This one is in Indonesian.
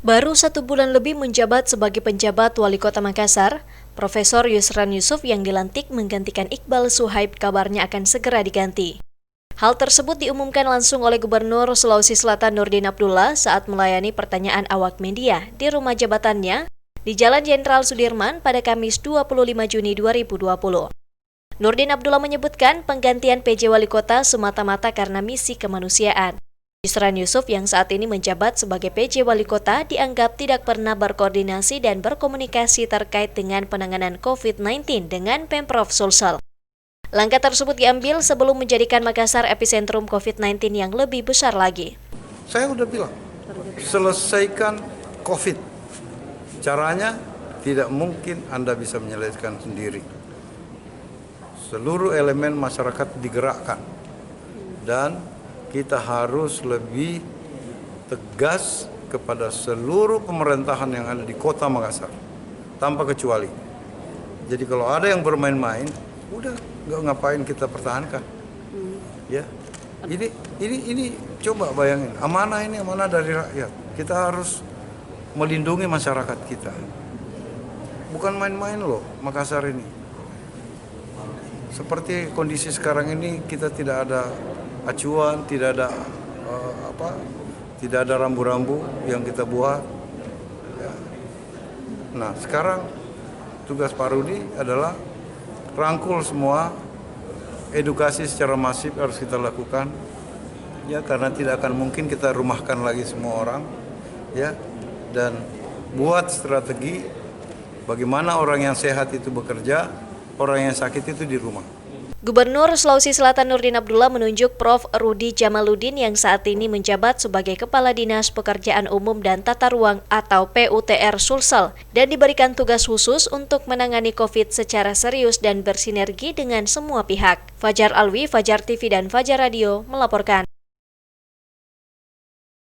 Baru 1 bulan lebih menjabat sebagai penjabat Wali Kota Makassar, Profesor Yusran Yusuf yang dilantik menggantikan Iqbal Suhaib kabarnya akan segera diganti. Hal tersebut diumumkan langsung oleh Gubernur Sulawesi Selatan Nurdin Abdullah saat melayani pertanyaan awak media di rumah jabatannya di Jalan Jenderal Sudirman pada Kamis 25 Juni 2020. Nurdin Abdullah menyebutkan penggantian PJ Wali Kota semata-mata karena misi kemanusiaan. Yusran Yusuf yang saat ini menjabat sebagai PJ Wali Kota dianggap tidak pernah berkoordinasi dan berkomunikasi terkait dengan penanganan COVID-19 dengan Pemprov Sulsel. Langkah tersebut diambil sebelum menjadikan Makassar epicentrum COVID-19 yang lebih besar lagi. Saya udah bilang, selesaikan COVID. Caranya tidak mungkin Anda bisa menyelesaikan sendiri. Seluruh elemen masyarakat digerakkan dan kita harus lebih tegas kepada seluruh pemerintahan yang ada di Kota Makassar, tanpa kecuali. Jadi kalau ada yang bermain-main, udah nggak ngapain kita pertahankan. Ya, ini coba bayangin, amanah dari rakyat. Kita harus melindungi masyarakat kita. Bukan main-main loh Makassar ini. Seperti kondisi sekarang ini kita tidak ada acuan, tidak ada rambu-rambu yang kita buat. Ya. Nah, sekarang tugas Pak Rudi adalah rangkul semua, edukasi secara masif harus kita lakukan. Ya, karena tidak akan mungkin kita rumahkan lagi semua orang, ya. Dan buat strategi bagaimana orang yang sehat itu bekerja, orang yang sakit itu di rumah. Gubernur Sulawesi Selatan Nurdin Abdullah menunjuk Prof. Rudi Jamaluddin yang saat ini menjabat sebagai Kepala Dinas Pekerjaan Umum dan Tata Ruang atau PUTR Sulsel dan diberikan tugas khusus untuk menangani COVID secara serius dan bersinergi dengan semua pihak. Fajar Alwi, Fajar TV dan Fajar Radio melaporkan.